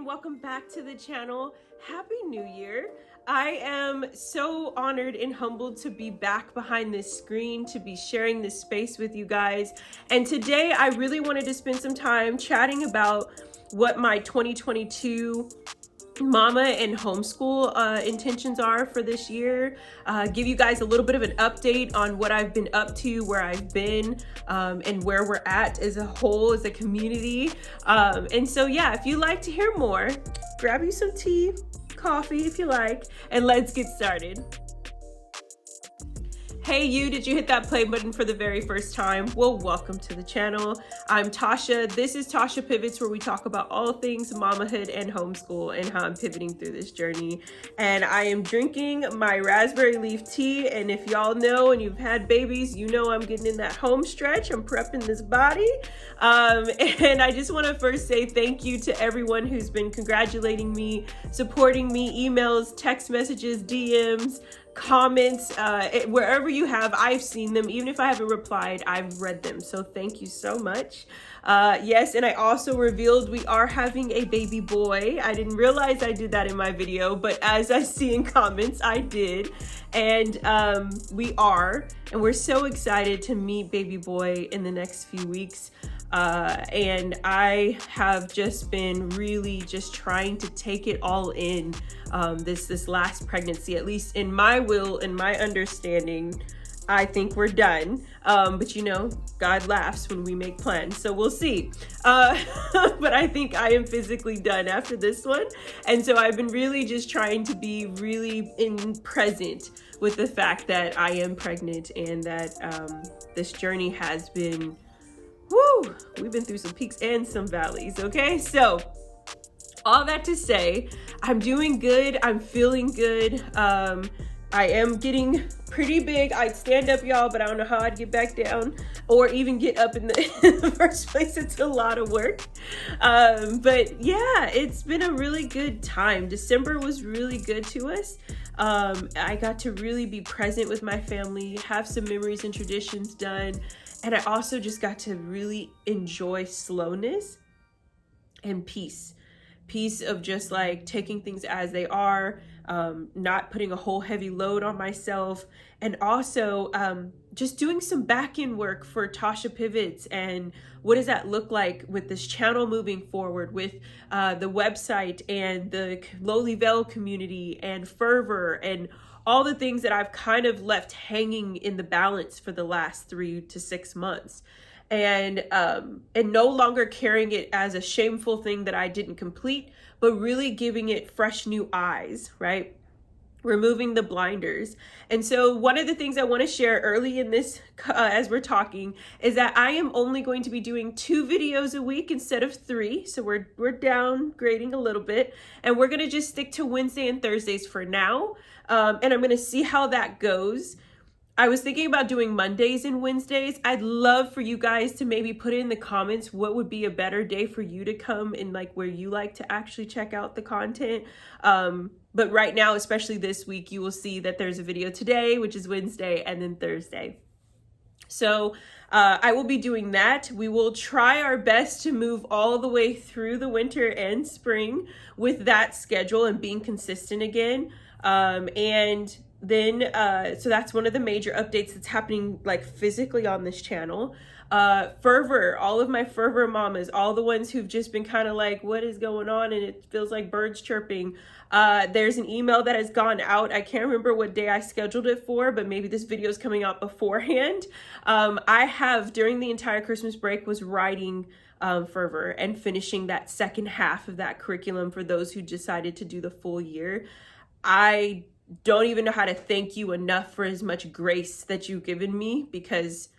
welcome back to the channel. Happy New Year. I am so honored and humbled to be back behind this screen, to be sharing this space with you guys. And today I really wanted to spend some time chatting about what my 2022 mama and homeschool intentions are for this year, give you guys a little bit of an update on what I've been up to, where I've been, and where we're at as a whole, as a community. And so yeah, if you'd like to hear more, grab you some tea, coffee if you like, and let's get started. Hey you, did you hit that play button for the very first time? Well, welcome to the channel. I'm Tasha. This is Tasha Pivots, where we talk about all things mamahood and homeschool and how I'm pivoting through this journey. And I am drinking my raspberry leaf tea. And if y'all know and you've had babies, you know I'm getting in that home stretch. I'm prepping this body. And I just want to first say thank you to everyone who's been congratulating me, supporting me, emails, text messages, DMs, comments, wherever you have. I've seen them. Even if I haven't replied, I've read them. So thank you so much. Yes, and I also revealed we are having a baby boy. I didn't realize I did that in my video, but as I see in comments, I did. And we are, and we're so excited to meet baby boy in the next few weeks. And I have just been really just trying to take it all in, this last pregnancy. At least in my will and my understanding, I think we're done. But you know, God laughs when we make plans, so we'll see. But I think I am physically done after this one. And so I've been really just trying to be really present with the fact that I am pregnant and that this journey has been, woo, we've been through some peaks and some valleys, okay? So all that to say, I'm doing good. I'm feeling good. I am getting pretty big. I'd stand up, y'all, but I don't know how I'd get back down or even get up in the first place. It's a lot of work. But yeah, it's been a really good time. December was really good to us. I got to really be present with my family, have some memories and traditions done. And I also just got to really enjoy slowness and peace of just like taking things as they are, not putting a whole heavy load on myself, and also just doing some back-end work for Tasha Pivots. And what does that look like with this channel moving forward, with the website and the Lowly Veil community and Fervor and all the things that I've kind of left hanging in the balance for the last 3 to 6 months. And no longer carrying it as a shameful thing that I didn't complete, but really giving it fresh new eyes, right? Removing the blinders. And so one of the things I want to share early in this, as we're talking, is that I am only going to be doing 2 videos a week instead of 3. So we're downgrading a little bit, and we're going to just stick to Wednesday and Thursdays for now. And I'm going to see how that goes. I was thinking about doing Mondays and Wednesdays. I'd love for you guys to maybe put in the comments what would be a better day for you to come and like where you like to actually check out the content. But right now, especially this week, you will see that there's a video today, which is Wednesday, and then Thursday. So I will be doing that. We will try our best to move all the way through the winter and spring with that schedule and being consistent again. And then so that's one of the major updates that's happening like physically on this channel. Fervor, all of my Fervor mamas, all the ones who've just been kind of like, what is going on? And it feels like birds chirping. There's an email that has gone out. I can't remember what day I scheduled it for, but maybe this video is coming out beforehand. I have, during the entire Christmas break, was writing Fervor and finishing that second half of that curriculum for those who decided to do the full year. I don't even know how to thank you enough for as much grace that you've given me, because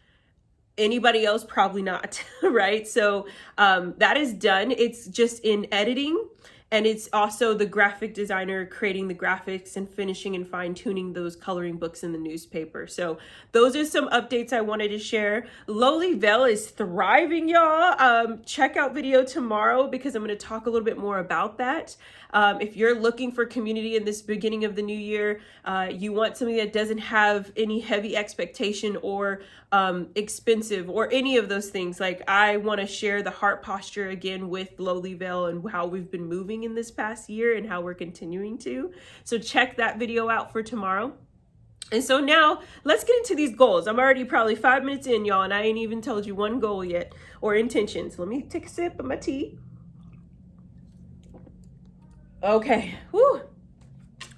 anybody else probably not, right? So that is done. It's just in editing, and it's also the graphic designer creating the graphics and finishing and fine-tuning those coloring books in the newspaper. So those are some updates I wanted to share. Lowly Veil is thriving, y'all. Check out video tomorrow, because I'm going to talk a little bit more about that. If you're looking for community in this beginning of the new year, you want something that doesn't have any heavy expectation or expensive or any of those things. Like, I want to share the heart posture again with Lowly Veil and how we've been moving living in this past year and how we're continuing to. So check that video out for tomorrow. And so now let's get into these goals. I'm already probably 5 minutes in, y'all, and I ain't even told you one goal yet or intention. So let me take a sip of my tea. Okay. Whew.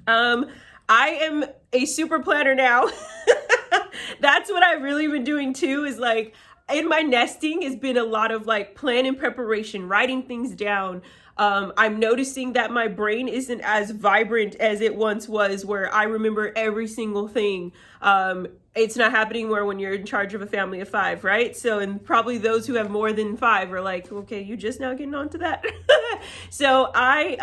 I am a super planner now. That's what I've really been doing too, is like in my nesting has been a lot of like plan and preparation, writing things down. I'm noticing that my brain isn't as vibrant as it once was, where I remember every single thing. It's not happening where when you're in charge of a family of 5, right? So, and probably those who have more than 5 are like, okay, you just now getting onto that. So I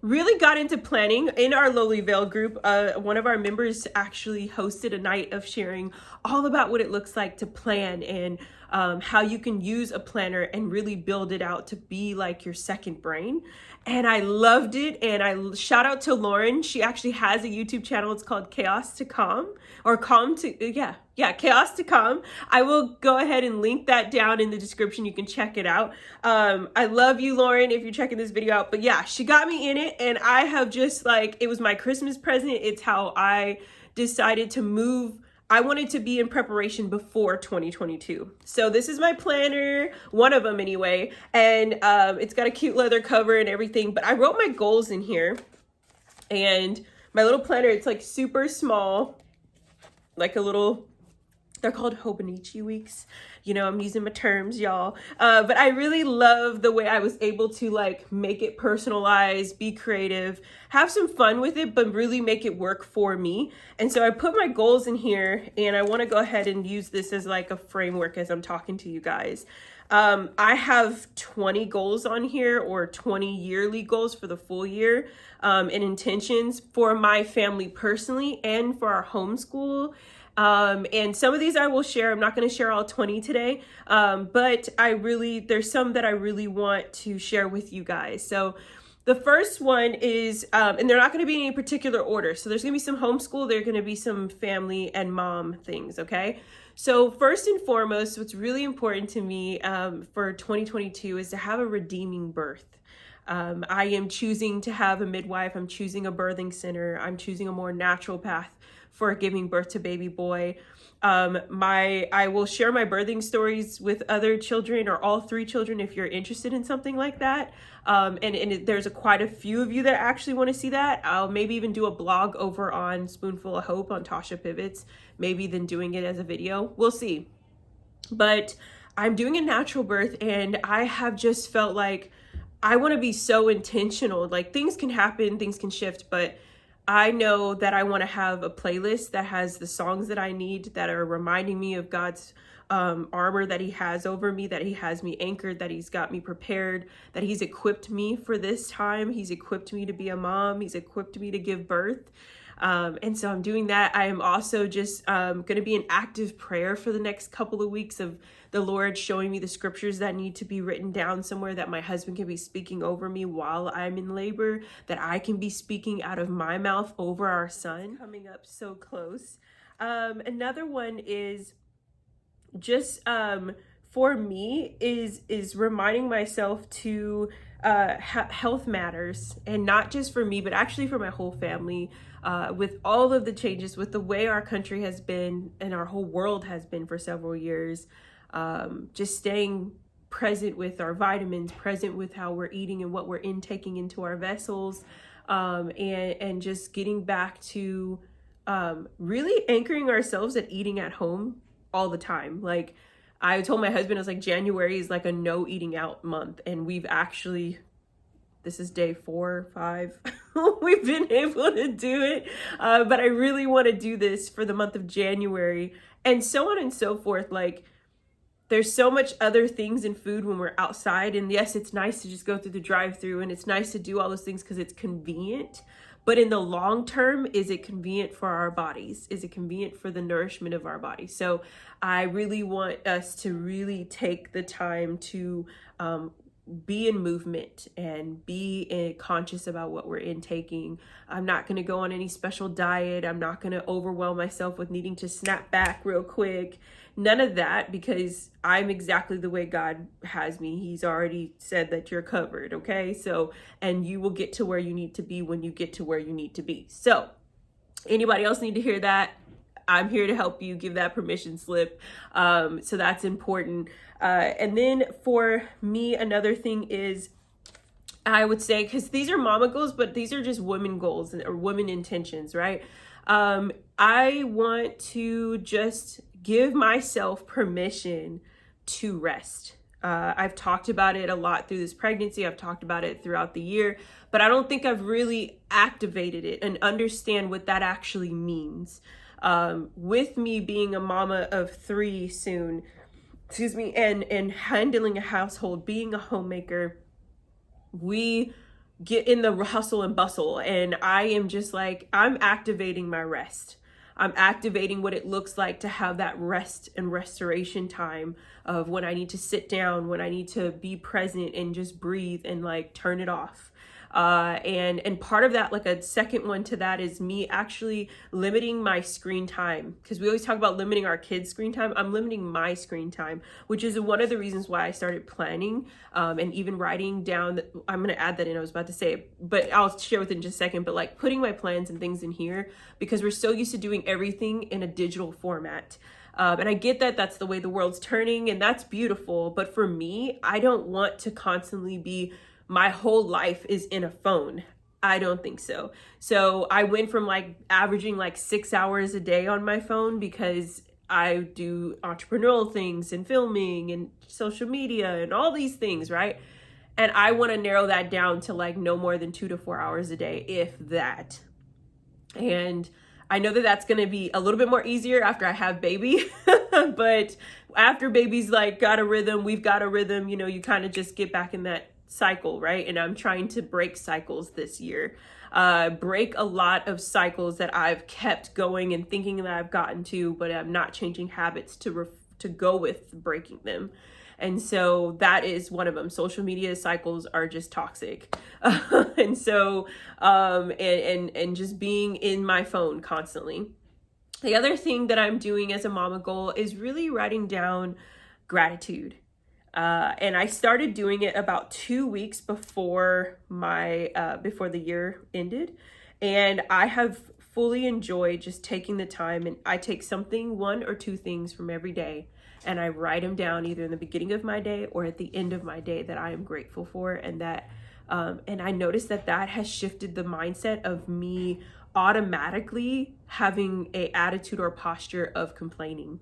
really got into planning in our Lowly Vale group. One of our members actually hosted a night of sharing all about what it looks like to plan and how you can use a planner and really build it out to be like your second brain. And I loved it. And I shout out to Lauren. She actually has a YouTube channel. It's called Chaos to Calm, or Calm to, Chaos to Calm. I will go ahead and link that down in the description. You can check it out. I love you, Lauren, if you're checking this video out. But yeah, she got me in it, and I have just like, it was my Christmas present. It's how I decided to move. I wanted to be in preparation before 2022. So this is my planner, one of them anyway. And it's got a cute leather cover and everything, but I wrote my goals in here. And my little planner, it's like super small, like a little, they're called Hobonichi weeks. You know, I'm using my terms, y'all. But I really love the way I was able to like make it personalized, be creative, have some fun with it, but really make it work for me. And so I put my goals in here, and I want to go ahead and use this as like a framework as I'm talking to you guys. I have 20 goals on here, or 20 yearly goals for the full year, and intentions for my family personally and for our homeschool. And some of these I will share. I'm not going to share all 20 today. But there's some that I really want to share with you guys. So the first one is, and they're not going to be in any particular order. So there's going to be some homeschool. There's going to be some family and mom things. Okay. So first and foremost, what's really important to me, for 2022 is to have a redeeming birth. I am choosing to have a midwife. I'm choosing a birthing center. I'm choosing a more natural path for giving birth to baby boy. I will share my birthing stories with other children, or all 3 children, if you're interested in something like that. There's quite a few of you that actually want to see that. I'll maybe even do a blog over on Spoonful of Hope on Tasha Pivots, maybe then doing it as a video. We'll see. But I'm doing a natural birth, and I have just felt like I want to be so intentional. Like, things can happen, things can shift, but I know that I want to have a playlist that has the songs that I need, that are reminding me of God's armor that he has over me, that he has me anchored, that he's got me prepared, that he's equipped me for this time. He's equipped me to be a mom. He's equipped me to give birth. And so I'm doing that. I am also just going to be in active prayer for the next couple of weeks, of the Lord showing me the scriptures that need to be written down somewhere, that my husband can be speaking over me while I'm in labor, that I can be speaking out of my mouth over our son. Coming up so close. Another one is just for me is reminding myself to health matters, and not just for me, but actually for my whole family. With all of the changes, with the way our country has been and our whole world has been for several years, just staying present with our vitamins, present with how we're eating and what we're intaking into our vessels, and just getting back to really anchoring ourselves at eating at home all the time. Like, I told my husband, I was like, January is like a no eating out month, and we've actually, this is day 4, 5. We've been able to do it. But I really want to do this for the month of January, and so on and so forth. Like, there's so much other things in food when we're outside. And yes, it's nice to just go through the drive-through, and it's nice to do all those things because it's convenient. But in the long term, is it convenient for our bodies? Is it convenient for the nourishment of our bodies? So I really want us to really take the time to be in movement and be conscious about what we're intaking. I'm not going to go on any special diet. I'm not going to overwhelm myself with needing to snap back real quick. None of that, because I'm exactly the way God has me. He's already said that you're covered, okay? So, and you will get to where you need to be when you get to where you need to be. So, anybody else need to hear that? I'm here to help you give that permission slip. So that's important. And then for me, another thing is, I would say, because these are mama goals, but these are just women goals or women intentions, right? I want to just give myself permission to rest. I've talked about it a lot through this pregnancy. I've talked about it throughout the year, but I don't think I've really activated it and understand what that actually means. With me being a mama of 3 soon, and handling a household, being a homemaker, we get in the hustle and bustle, and I am just like, I'm activating my rest. I'm activating what it looks like to have that rest and restoration time of when I need to sit down, when I need to be present and just breathe and like turn it off. And part of that, like a second one to that, is me actually limiting my screen time, because we always talk about limiting our kids' screen time. I'm limiting my screen time, which is one of the reasons why I started planning, and even writing down. I'm going to add that in. I was about to say it, but I'll share with it in just a second. But like putting my plans and things in here, because we're so used to doing everything in a digital format. And I get that that's the way the world's turning, and that's beautiful. But for me, I don't want to constantly be, my whole life is in a phone. I don't think so. So I went from like averaging like 6 hours a day on my phone, because I do entrepreneurial things and filming and social media and all these things, right? And I want to narrow that down to like no more than 2 to 4 hours a day, if that. And I know that that's going to be a little bit more easier after I have baby, but after baby's like got a rhythm, we've got a rhythm, you know, you kind of just get back in that cycle, right? And I'm trying to break cycles this year, break a lot of cycles that I've kept going and thinking that I've gotten to, but I'm not changing habits to go with breaking them. And so that is one of them. Social media cycles are just toxic. And so, and just being in my phone constantly. The other thing that I'm doing as a mama goal is really writing down gratitude. And I started doing it about 2 weeks before before the year ended. And I have fully enjoyed just taking the time, and I take something, 1 or 2 things from every day, and I write them down either in the beginning of my day or at the end of my day that I am grateful for. And that, and I noticed that that has shifted the mindset of me automatically having a attitude or posture of complaining.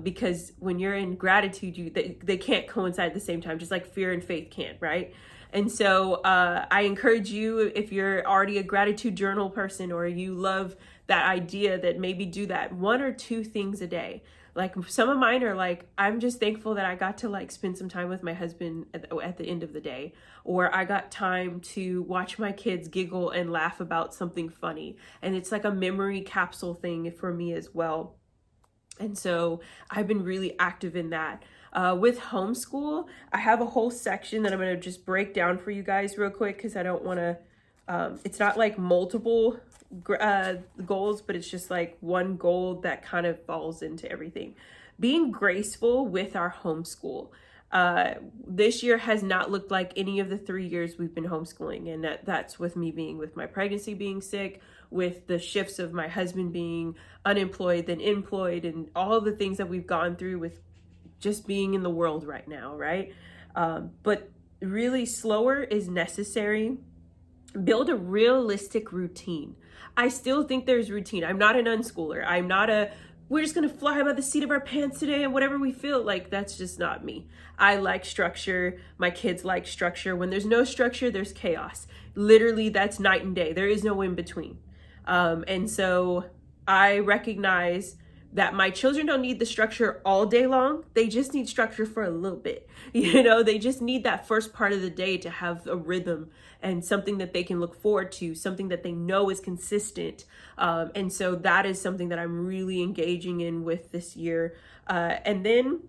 Because when you're in gratitude, they can't coincide at the same time, just like fear and faith can't, right? And so I encourage you, if you're already a gratitude journal person, or you love that idea, that maybe do that 1 or 2 things a day. Like some of mine are like, I'm just thankful that I got to like spend some time with my husband at the end of the day, or I got time to watch my kids giggle and laugh about something funny. And it's like a memory capsule thing for me as well. And so I've been really active in that. With homeschool, I have a whole section that I'm going to just break down for you guys real quick, because I don't want to, it's not like multiple goals, but it's just like one goal that kind of falls into everything. Being graceful with our homeschool. This year has not looked like any of the 3 years we've been homeschooling. And that's with me being, with my pregnancy being sick, with the shifts of my husband being unemployed, then employed, and all the things that we've gone through with just being in the world right now, right? But really, slower is necessary. Build a realistic routine. I still think there's routine. I'm not an unschooler. I'm not we're just going to fly by the seat of our pants today and whatever we feel like. That's just not me. I like structure. My kids like structure. When there's no structure, there's chaos. Literally, that's night and day. There is no in between. And so I recognize that my children don't need the structure all day long. They just need structure for a little bit. You know, they just need that first part of the day to have a rhythm and something that they can look forward to, something that they know is consistent. And so that is something that I'm really engaging in with this year. And then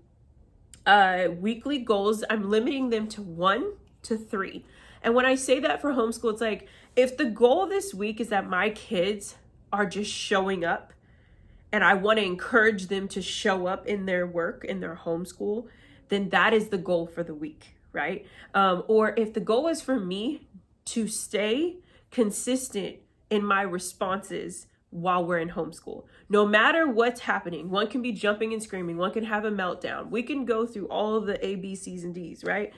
weekly goals, I'm limiting them to 1 to 3. And when I say that for homeschool, it's like, if the goal this week is that my kids are just showing up, and I want to encourage them to show up in their work, in their homeschool, then that is the goal for the week, right? Or if the goal is for me to stay consistent in my responses while we're in homeschool, no matter what's happening. One can be jumping and screaming, one can have a meltdown, we can go through all of the A, B, C's, and D's, right?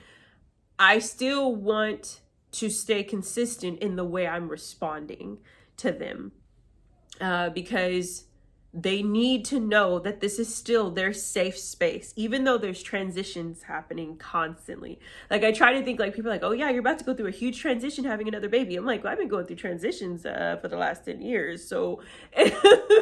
I still want to stay consistent in the way I'm responding to them, because they need to know that this is still their safe space, even though there's transitions happening constantly. Like, I try to think, like, people are like, oh yeah, you're about to go through a huge transition having another baby. I'm like, well, I've been going through transitions for the last 10 years. So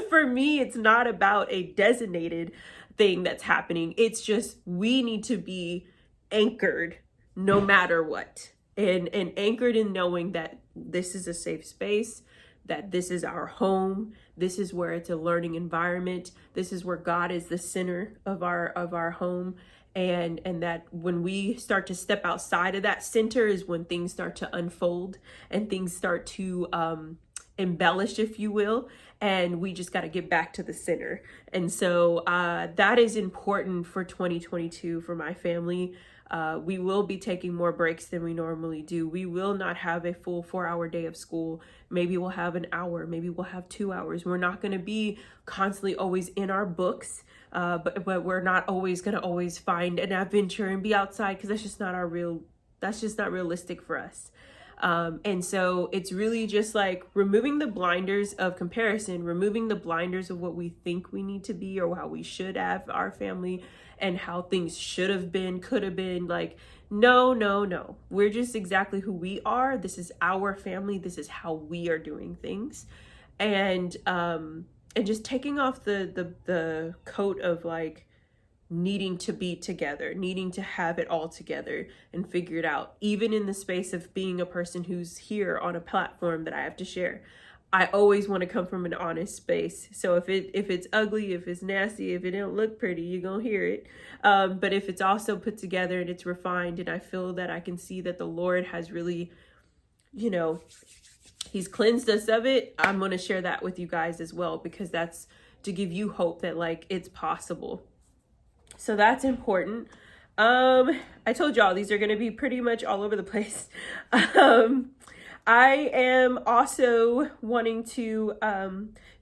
for me, it's not about a designated thing that's happening. It's just, we need to be anchored no matter what, and anchored in knowing that this is a safe space, that this is our home, this is where it's a learning environment, this is where God is the center of our home, and that when we start to step outside of that center is when things start to unfold and things start to embellish, if you will, and we just got to get back to the center. And so that is important for 2022 for my family. We will be taking more breaks than we normally do. We will not have a full 4-hour day of school. Maybe we'll have an hour, maybe we'll have 2 hours. We're not going to be constantly always in our books, but we're not always going to always find an adventure and be outside, because that's just not realistic for us. And so it's really just like removing the blinders of comparison, removing the blinders of what we think we need to be or how we should have our family and how things should have been, could have been. Like, no. We're just exactly who we are. This is our family. This is how we are doing things. And just taking off the coat of like needing to be together, needing to have it all together and figure it out, even in the space of being a person who's here on a platform that I have to share. I always want to come from an honest space. So if it's ugly, if it's nasty, if it don't look pretty, you're gonna hear it. But if it's also put together and it's refined, and I feel that I can see that the Lord has really, He's cleansed us of it, I'm gonna share that with you guys as well, because that's to give you hope that like it's possible. So that's important. I told y'all these are going to be pretty much all over the place. I am also wanting to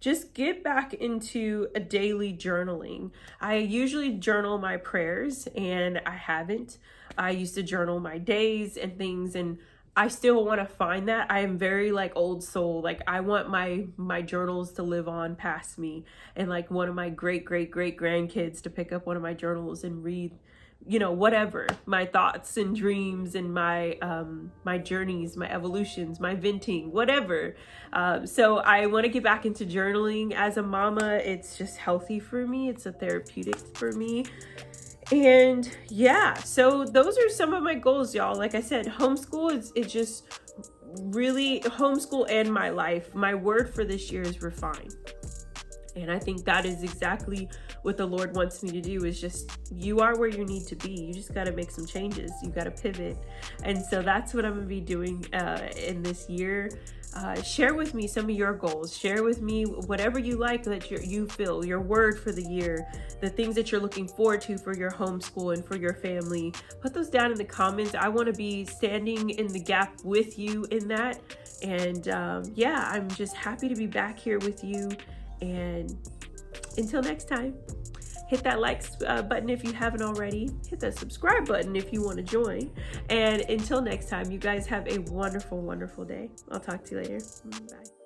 just get back into a daily journaling. I usually journal my prayers, and I haven't. I used to journal my days and things, and I still want to find that. I am very like old soul. Like, I want my journals to live on past me, and like one of my great grandkids to pick up one of my journals and read, whatever, my thoughts and dreams and my my journeys, my evolutions, my venting, whatever. So I want to get back into journaling as a mama. It's just healthy for me. It's a therapeutic for me. And yeah, so those are some of my goals, y'all. Like I said, homeschool it's just really homeschool and my life. My word for this year is refine. And I think that is exactly what the Lord wants me to do, is just, you are where you need to be. You just got to make some changes. You got to pivot. And so that's what I'm going to be doing in this year. Share with me some of your goals. Share with me whatever you like that you feel, your word for the year, the things that you're looking forward to for your homeschool and for your family. Put those down in the comments. I want to be standing in the gap with you in that. And yeah, I'm just happy to be back here with you. And until next time, hit that like button if you haven't already. Hit that subscribe button if you want to join. And until next time, you guys have a wonderful day. I'll talk to you later. Bye.